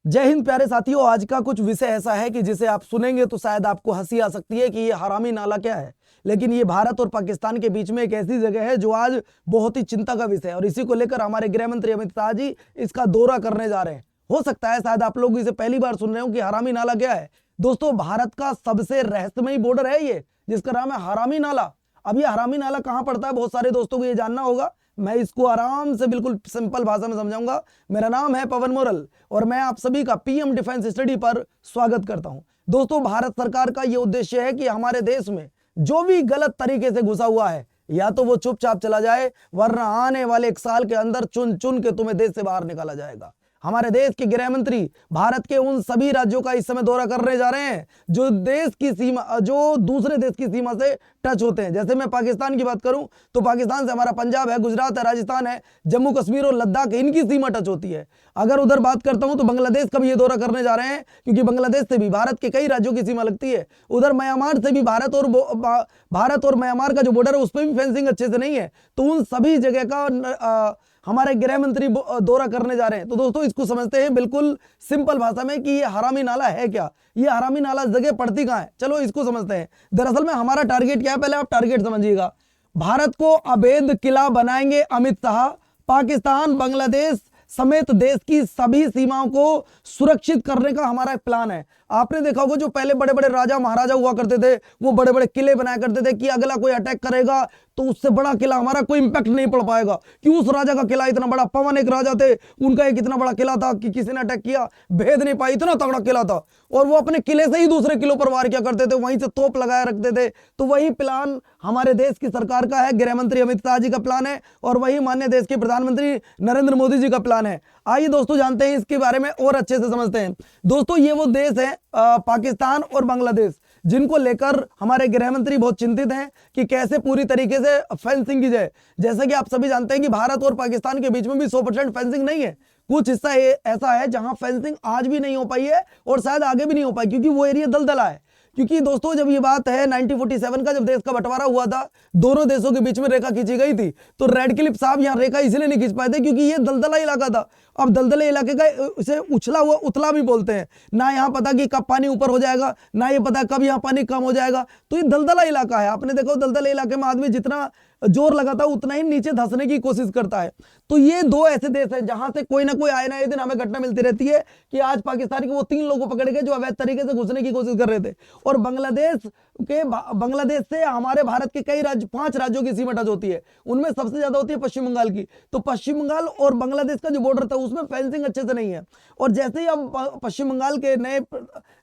जय हिंद प्यारे साथियों। आज का कुछ विषय ऐसा है कि जिसे आप सुनेंगे तो शायद आपको हंसी आ सकती है कि ये हरामी नाला क्या है, लेकिन ये भारत और पाकिस्तान के बीच में एक ऐसी जगह है जो आज बहुत ही चिंता का विषय है और इसी को लेकर हमारे गृह मंत्री अमित शाह जी इसका दौरा करने जा रहे हैं। हो सकता है शायद आप लोग इसे पहली बार सुन रहे हो कि हरामी नाला क्या है। दोस्तों, भारत का सबसे रहस्यमयी बॉर्डर है ये, जिसका नाम है हरामी नाला। अब ये हरामी नाला कहां पड़ता है, बहुत सारे दोस्तों को ये जानना होगा। मैं इसको आराम से बिल्कुल सिंपल भाषा में समझाऊंगा। मेरा नाम है पवन मोरल और मैं आप सभी का पीएम डिफेंस स्टडी पर स्वागत करता हूं। दोस्तों, भारत सरकार का यह उद्देश्य है कि हमारे देश में जो भी गलत तरीके से घुसा हुआ है या तो वो चुपचाप चला जाए, वरना आने वाले 1 साल के अंदर चुन चुन के तुम्हें देश से बाहर निकाला जाएगा। हमारे देश के गृह मंत्री भारत के उन सभी राज्यों का इस समय दौरा करने जा रहे हैं जो दूसरे देश की सीमा से टच होते हैं। जैसे मैं पाकिस्तान की बात करूं तो पाकिस्तान से हमारा पंजाब है, गुजरात है, राजस्थान है, जम्मू कश्मीर और लद्दाख, इनकी सीमा टच होती है। अगर उधर बात करता हूं तो बांग्लादेश का भी ये दौरा करने जा रहे हैं, क्योंकि बांग्लादेश से भी भारत के कई राज्यों की सीमा लगती है। उधर म्यांमार से भी भारत और म्यांमार का जो बॉर्डर है उस पर भी फेंसिंग अच्छे से नहीं है। तो उन सभी जगह का हमारे गृह मंत्री दौरा करने जा रहे हैं। तो दोस्तों, इसको समझते हैं बिल्कुल सिंपल भाषा में कि ये हरामी नाला है क्या, ये हरामी नाला जगह पड़ती कहां है। चलो इसको समझते हैं। दरअसल में हमारा टारगेट क्या है, पहले आप टारगेट समझिएगा। भारत को अवैध किला बनाएंगे अमित शाह। पाकिस्तान, बांग्लादेश समेत देश की सभी सीमाओं को सुरक्षित करने का हमारा एक प्लान है। आपने देखा होगा जो पहले बड़े बड़े राजा महाराजा हुआ करते थे, वो बड़े बड़े किले बनाया करते थे कि अगला कोई अटैक करेगा तो उससे बड़ा किला हमारा कोई इंपैक्ट नहीं पड़ पाएगा, कि उस राजा का किला इतना बड़ा। पवन एक राजा थे, उनका एक इतना बड़ा किला था कि किसी ने अटैक किया भेद नहीं पाई, इतना तगड़ा किला था। और वो अपने किले से ही दूसरे किलों पर वार किया करते थे, वहीं से तोप लगाए रखते थे। तो वही प्लान हमारे देश की सरकार का है, गृह मंत्री अमित शाह जी का प्लान है, और वही माननीय देश के प्रधानमंत्री नरेंद्र मोदी जी का प्लान है। आइए दोस्तों जानते हैं इसके बारे में और अच्छे से समझते हैं। दोस्तों, ये वो देश है पाकिस्तान और बांग्लादेश, जिनको लेकर हमारे गृह मंत्री बहुत चिंतित हैं कि कैसे पूरी तरीके से फेंसिंग की जाए। जैसे कि आप सभी जानते हैं कि भारत और पाकिस्तान के बीच में भी 100% फेंसिंग नहीं है। कुछ हिस्सा ऐसा है जहां फेंसिंग आज भी नहीं हो पाई है और शायद आगे भी नहीं हो पाई, क्योंकि वो एरिया दलदला है। क्योंकि दोस्तों, जब ये बात है 1947 का, जब देश का बंटवारा हुआ था, दोनों देशों के बीच में रेखा खींची गई थी, तो रेड क्लिफ साहब यहाँ रेखा इसलिए नहीं खींच पाए थे क्योंकि ये दलदला इलाका था। अब दलदले इलाके का इसे उछला हुआ उतला भी बोलते हैं ना। यहाँ पता कि कब पानी ऊपर हो जाएगा, ना ये पता कब यहाँ पानी कम हो जाएगा। तो ये दलदला इलाका है। आपने देखो दलदले इलाके में आदमी जितना जोर लगाता है उतना ही नीचे धंसने की कोशिश करता है। तो ये दो ऐसे देश हैं जहां से कोई ना कोई आए ना दिन हमें घटना मिलती रहती है कि आज पाकिस्तान के वो 3 लोगों को पकड़ गए जो अवैध तरीके से घुसने की कोशिश कर रहे थे। और बांग्लादेश से हमारे भारत के कई राज्य, 5 राज्यों की सीमा टच होती है। उनमें सबसे ज्यादा होती है पश्चिम बंगाल की। तो पश्चिम बंगाल और बांग्लादेश का जो बॉर्डर था उसमें फेंसिंग अच्छे से नहीं है। और जैसे ही अब पश्चिम बंगाल के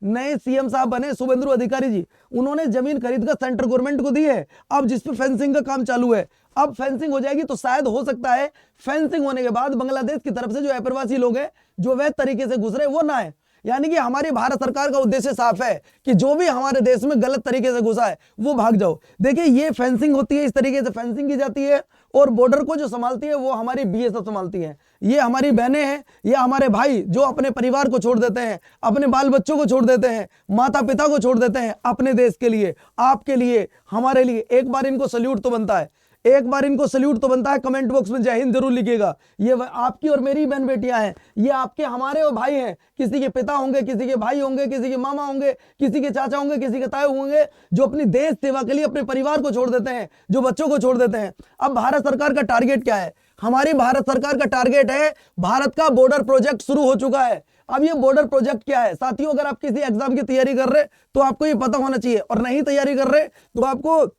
नए सीएम साहब बने शुभेंदु अधिकारी जी, उन्होंने जमीन खरीद कर सेंट्रल गवर्नमेंट को दी है। अब जिसपे फेंसिंग का काम चालू है, अब फेंसिंग हो जाएगी तो शायद हो सकता है फेंसिंग होने के बाद बांग्लादेश की तरफ से जो अप्रवासी लोग हैं जो अवैध तरीके से घुस रहे वो ना है। यानी कि हमारी भारत सरकार का उद्देश्य साफ है कि जो भी हमारे देश में गलत तरीके से घुसा है वो भाग जाओ। देखिए, ये फेंसिंग होती है, इस तरीके से फेंसिंग की जाती है, और बॉर्डर को जो संभालती है वो हमारी बीएसएफ संभालती है। ये हमारी बहनें हैं, ये हमारे भाई जो अपने परिवार को छोड़ देते हैं, अपने बाल बच्चों को छोड़ देते हैं, माता पिता को छोड़ देते हैं अपने देश के लिए, आपके लिए, हमारे लिए। एक बार इनको सल्यूट तो बनता है, एक बार इनको सल्यूट तो बनता है। कमेंट बॉक्स में जय हिंद जरूर लिखिएगा। ये आपकी और मेरी बहन बेटियां हैं, ये आपके हमारे और भाई हैं। किसी के पिता होंगे, किसी के भाई होंगे, किसी के मामा होंगे, किसी के चाचा होंगे, किसी के ताए होंगे, जो अपनी देश सेवा के लिए अपने परिवार को छोड़ देते हैं, जो बच्चों को छोड़ देते हैं। अब भारत सरकार का टारगेट क्या है? हमारी भारत सरकार का टारगेट है, भारत का बॉर्डर प्रोजेक्ट शुरू हो चुका है। अब ये बॉर्डर प्रोजेक्ट क्या है साथियों? अगर आप किसी एग्जाम की तैयारी कर रहे तो आपको ये पता होना चाहिए, और नहीं तैयारी कर रहे तो आपको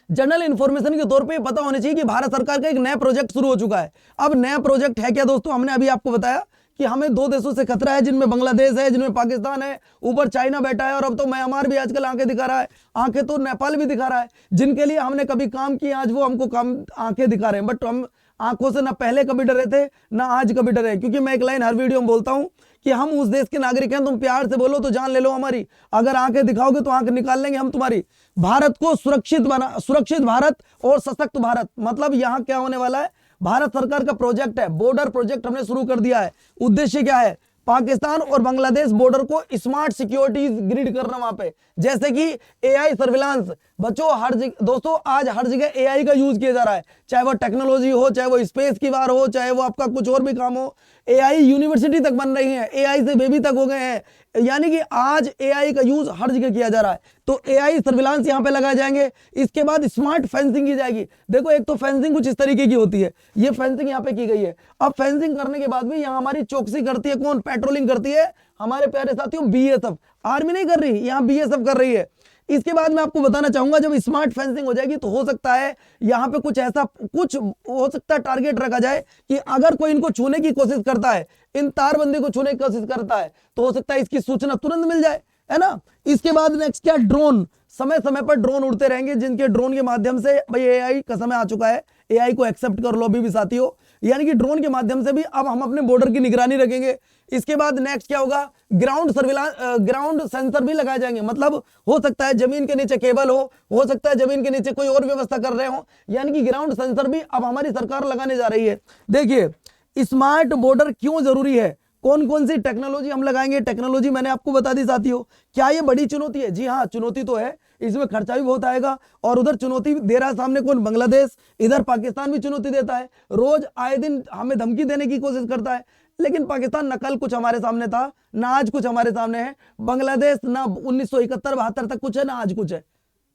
जनरल इंफॉर्मेशन के तौर पे पता होना चाहिए कि भारत सरकार का एक नया प्रोजेक्ट शुरू हो चुका है। अब नया प्रोजेक्ट है क्या दोस्तों? हमने अभी आपको बताया कि हमें 2 देशों से खतरा है, जिनमें बांग्लादेश है, जिनमें पाकिस्तान है, ऊपर चाइना बैठा है, और अब तो म्यांमार भी आजकल आंखें दिखा रहा है, आंखें तो नेपाल भी दिखा रहा है। जिनके लिए हमने कभी काम किया आज वो हमको काम आंखें दिखा रहे हैं, बट हम आंखों से ना पहले कभी डरे थे ना आज कभी डरे। क्योंकि मैं एक लाइन हर वीडियो में बोलता हूं कि हम उस देश के नागरिक हैं, तुम प्यार से बोलो तो जान ले लो हमारी, अगर आंखें दिखाओगे तो आंखें निकाल लेंगे हम तुम्हारी। भारत को सुरक्षित भारत और सशक्त भारत, मतलब यहां क्या होने वाला है? भारत सरकार का प्रोजेक्ट है, बॉर्डर प्रोजेक्ट हमने शुरू कर दिया है। उद्देश्य क्या है? पाकिस्तान और बांग्लादेश बॉर्डर को स्मार्ट सिक्योरिटी ग्रिड करना वहां पे, जैसे कि एआई सर्विलांस, बच्चों हर जगह दोस्तों, आज हर जगह एआई का यूज किया जा रहा है, चाहे वो टेक्नोलॉजी हो, चाहे वो स्पेस की बात हो, चाहे वो आपका कुछ और भी काम हो। एआई यूनिवर्सिटी तक बन रही है, एआई से बेबी तक हो गए हैं, यानी कि आज एआई का यूज हर जगह किया जा रहा है। तो एआई सर्विलांस यहां पे लगाए जाएंगे। इसके बाद स्मार्ट फेंसिंग की जाएगी। देखो एक तो फेंसिंग कुछ इस तरीके की होती है, ये फेंसिंग यहाँ पे की गई है। अब फेंसिंग करने के बाद भी यहाँ हमारी चौकसी करती है कौन? पेट्रोलिंग करती है हमारे प्यारे साथियों बीएसएफ। आर्मी नहीं कर रही, यहाँ बीएसएफ कर रही है। इसके बाद मैं आपको बताना चाहूंगा, जब स्मार्ट फेंसिंग हो जाएगी तो हो सकता है यहाँ पे कुछ ऐसा कुछ हो सकता है टारगेट रखा जाए कि अगर कोई इनको छूने की कोशिश करता है, इन तारबंदी को छूने की कोशिश करता है, तो हो सकता है इसकी सूचना तुरंत मिल जाए, है ना। इसके बाद नेक्स्ट क्या? ड्रोन। समय समय पर ड्रोन उड़ते रहेंगे, जिनके ड्रोन के माध्यम से भाई एआई का समय आ चुका है, एआई को एक्सेप्ट कर लो अभी भी साथियों, यानी कि ड्रोन के माध्यम से भी अब हम अपने बॉर्डर की निगरानी रखेंगे। इसके बाद नेक्स्ट क्या होगा? ग्राउंड सर्विलांस, ग्राउंड सेंसर भी लगाए जाएंगे। मतलब हो सकता है जमीन के नीचे केबल हो सकता है जमीन के नीचे कोई और व्यवस्था कर रहे हो, यानी कि ग्राउंड सेंसर भी अब हमारी सरकार लगाने जा रही है। देखिए स्मार्ट बॉर्डर क्यों जरूरी है, कौन कौन सी टेक्नोलॉजी हम लगाएंगे। टेक्नोलॉजी मैंने आपको बता दी साथियों। क्या ये बड़ी चुनौती है? जी हाँ, चुनौती तो है, इसमें खर्चा भी बहुत आएगा। और उधर चुनौती दे रहा है सामने कौन? बांग्लादेश। इधर पाकिस्तान भी चुनौती देता है, रोज आए दिन हमें धमकी देने की कोशिश करता है। लेकिन पाकिस्तान न कल कुछ हमारे सामने था, ना आज कुछ हमारे सामने है। बांग्लादेश ना 1971-72 तक कुछ है, ना आज कुछ है।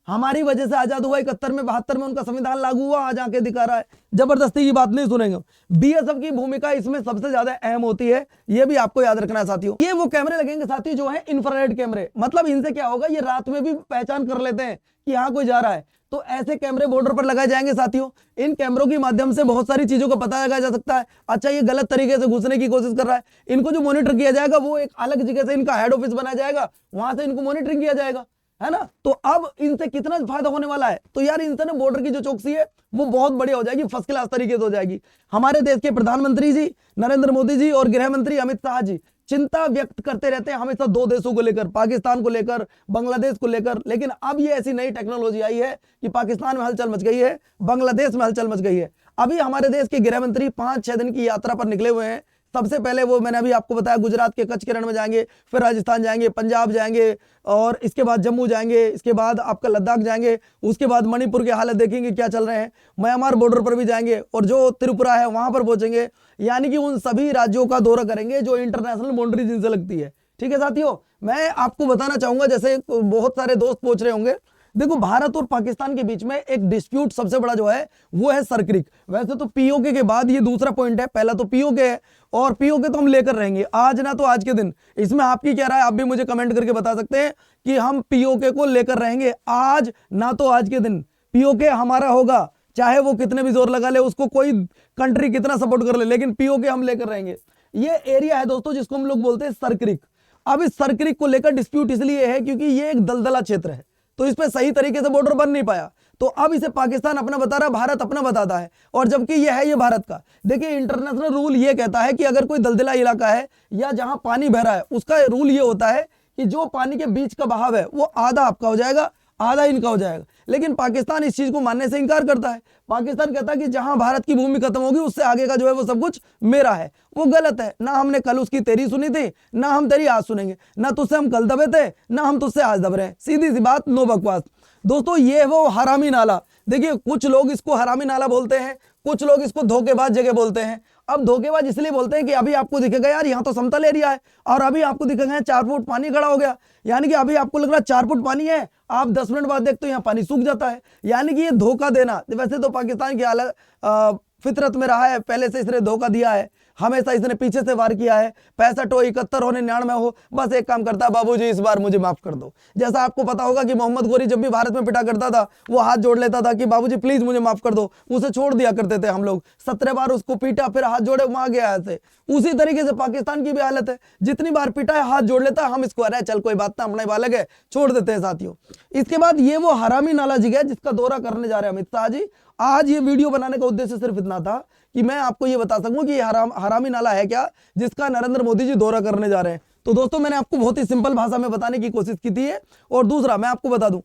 हमारी वजह से आजाद हुआ 71 में, 72 में उनका संविधान लागू हुआ, आज आके दिखा रहा है। जबरदस्ती की बात नहीं सुनेंगे। बीएसएफ की भूमिका इसमें सबसे ज्यादा अहम होती है, ये भी आपको याद रखना है साथियों। ये वो कैमरे लगेंगे साथियों जो है इंफ्रारेड कैमरे। मतलब इनसे क्या होगा, ये रात में भी पहचान कर लेते हैं कि यहाँ कोई जा रहा है। तो ऐसे कैमरे बॉर्डर पर लगाए जाएंगे साथियों। इन कैमरों के माध्यम से बहुत सारी चीजों का पता लगाया जा सकता है। अच्छा ये गलत तरीके से घुसने की कोशिश कर रहा है, इनको जो मॉनिटर किया जाएगा वो एक अलग जगह से इनका हेड ऑफिस बनाया जाएगा, वहां से इनको मॉनिटरिंग किया जाएगा, है ना। तो अब इनसे कितना फायदा होने वाला है, तो यार इनसे ना बॉर्डर की जो चौकसी है वो बहुत बढ़िया हो जाएगी, फर्स्ट क्लास तरीके से हो जाएगी। हमारे देश के प्रधानमंत्री जी नरेंद्र मोदी जी और गृह मंत्री अमित शाह जी चिंता व्यक्त करते रहते हैं हमेशा दो देशों को लेकर, पाकिस्तान को लेकर, बांग्लादेश को लेकर। लेकिन अब ये ऐसी नई टेक्नोलॉजी आई है कि पाकिस्तान में हलचल मच गई है, बांग्लादेश में हलचल मच गई है। अभी हमारे देश के गृह मंत्री 5-6 दिन की यात्रा पर निकले हुए हैं। सबसे पहले वो मैंने अभी आपको बताया गुजरात के कच्छ के रण में जाएंगे, फिर राजस्थान जाएंगे, पंजाब जाएंगे, और इसके बाद जम्मू जाएंगे, इसके बाद आपका लद्दाख जाएंगे, उसके बाद मणिपुर के हालत देखेंगे क्या चल रहे हैं, म्यांमार बॉर्डर पर भी जाएंगे, और जो त्रिपुरा है वहां पर पहुंचेंगे। यानी कि उन सभी राज्यों का दौरा करेंगे जो इंटरनेशनल बाउंड्री जिनसे लगती है। ठीक है साथियों, मैं आपको बताना चाहूंगा, जैसे बहुत सारे दोस्त पूछ रहे होंगे, देखो भारत और पाकिस्तान के बीच में एक डिस्प्यूट सबसे बड़ा जो है वो है सरक्रिक। वैसे तो पीओके के बाद ये दूसरा पॉइंट है, पहला तो पीओके है, और पीओके तो हम लेकर रहेंगे आज ना तो आज के दिन। इसमें आपकी क्या राय, आप भी मुझे कमेंट करके बता सकते हैं कि हम पीओके को लेकर रहेंगे आज ना तो आज के दिन। पीओके हमारा होगा, चाहे वो कितने भी जोर लगा ले, उसको कोई कंट्री कितना सपोर्ट कर ले, लेकिन पीओके हम लेकर रहेंगे। ये एरिया है दोस्तों जिसको हम लोग बोलते हैं सरक्रिक। अब इस सरक्रिक को लेकर डिस्प्यूट इसलिए है क्योंकि ये एक दलदला क्षेत्र है, तो इस पे सही तरीके से बॉर्डर बन नहीं पाया। तो अब इसे पाकिस्तान अपना बता रहा है, भारत अपना बताता है, और जबकि ये है ये भारत का। देखिए इंटरनेशनल रूल ये कहता है कि अगर कोई दलदला इलाका है या जहां पानी बह रहा है, उसका रूल ये होता है कि जो पानी के बीच का बहाव है वो आधा आपका हो जाएगा, आधा इनका हो जाएगा। लेकिन पाकिस्तान इस चीज को मानने से इनकार करता है। पाकिस्तान कहता है कि जहां भारत की भूमि खत्म होगी उससे आगे का जो है वो सब कुछ मेरा है। वो गलत है। ना हमने कल उसकी तेरी सुनी थी, ना हम तेरी आज सुनेंगे, ना तुझसे हम कल दबे थे, ना हम तुझसे आज दब रहे हैं। सीधी सी बात, नो बकवास। दोस्तों ये वो हरामी नाला, देखिए कुछ लोग इसको हरामी नाला बोलते हैं, कुछ लोग इसको धोखेबाज जगह बोलते हैं। अब धोखेबाज इसलिए बोलते हैं कि अभी आपको दिखेगा यार यहाँ तो समतल एरिया है, और अभी आपको दिखेगा 4 फुट पानी खड़ा हो गया, यानी कि अभी आपको लग रहा है 4 फुट पानी है, आप 10 मिनट बाद देखते हो यहाँ पानी सूख जाता है। यानी कि ये धोखा देना, वैसे तो पाकिस्तान की हालत फितरत में रहा है, पहले से इसने धोखा दिया है, हमेशा इसने पीछे से वार किया है। 65 हो, 71 हो, 99 हो, बस एक काम करता है, बाबूजी इस बार मुझे माफ कर दो। जैसा आपको पता होगा कि मोहम्मद गोरी जब भी भारत में पिटा करता था वो हाथ जोड़ लेता था कि बाबूजी प्लीज मुझे माफ कर दो, उसे छोड़ दिया करते थे हम लोग। 17 बार उसको पीटा, फिर हाथ जोड़े, वहां गया ऐसे। उसी तरीके से पाकिस्तान की भी हालत है, जितनी बार पिटा है हाथ जोड़ लेता है, हम इसको अरे चल कोई बात ना, अपना बालक है, छोड़ देते हैं साथियों। इसके बाद ये वो हरामी नाला जगह है जिसका दौरा करने जा रहे हैं अमित शाह जी। आज ये वीडियो बनाने का उद्देश्य सिर्फ इतना था कि मैं आपको ये बता सकूं कि ये हरामी नाला है क्या जिसका नरेंद्र मोदी जी दौरा करने जा रहे हैं। तो दोस्तों मैंने आपको बहुत ही सिंपल भाषा में बताने की कोशिश की थी। और दूसरा मैं आपको बता दूं,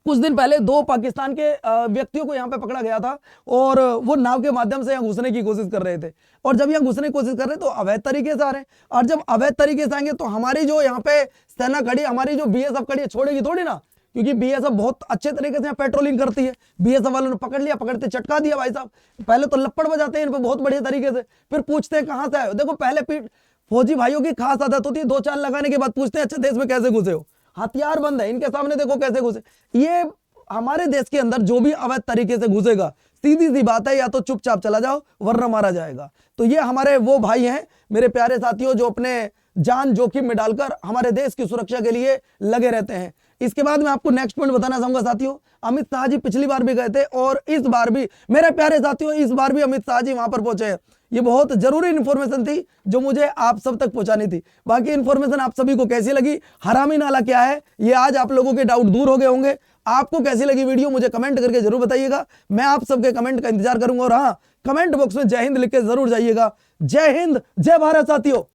कुछ दिन पहले 2 पाकिस्तान के व्यक्तियों को यहाँ पे पकड़ा गया था, और वो नाव के माध्यम से यहाँ घुसने की कोशिश कर रहे थे। और जब यहाँ घुसने की कोशिश कर रहे हैं तो अवैध तरीके से आ रहे हैं, और जब अवैध तरीके से आएंगे तो हमारी जो यहाँ पे सेना खड़ी, हमारी जो बीएसएफ खड़ी है, छोड़ेगी थोड़ी ना, क्योंकि बीएसएफ बहुत अच्छे तरीके से यहाँ पेट्रोलिंग करती है। बीएसएफ वालों ने पकड़ लिया, पकड़ते चटका दिया भाई साहब। पहले तो लपड़ बजाते हैं इन पे बहुत बढ़िया तरीके से, फिर पूछते हैं कहां से आए हो। देखो पहले पीठ फौजी भाइयों की खास आदत होती है, 2-4 लगाने के बाद पूछते हैं अच्छा देश में कैसे घुसे हो। हथियार बंद है इनके सामने, देखो कैसे घुसे। ये हमारे देश के अंदर जो भी अवैध तरीके से घुसेगा, सीधी सी बात है, या तो चुपचाप चला जाओ वरना मारा जाएगा। तो ये हमारे वो भाई हैं मेरे प्यारे साथियों जो अपने जान जोखिम में डालकर हमारे देश की सुरक्षा के लिए लगे रहते हैं। इसके बाद मैं आपको नेक्स्ट पॉइंट बताना चाहूंगा साथियों, अमित शाह जी पिछली बार भी गए थे और इस बार भी मेरे प्यारे साथियों इस बार भी अमित शाह जी वहां पर पहुंचे हैं। ये बहुत जरूरी इंफॉर्मेशन थी जो मुझे आप सब तक पहुंचानी थी। बाकी इंफॉर्मेशन आप सभी को कैसी लगी, हरामी नाला क्या है, ये आज आप लोगों के डाउट दूर हो गए होंगे। आपको कैसी लगी वीडियो मुझे कमेंट करके जरूर बताइएगा, मैं आप सबके कमेंट का इंतजार करूंगा। और हाँ, कमेंट बॉक्स में जय हिंद लिख के जरूर जाइएगा। जय हिंद, जय भारत साथियों।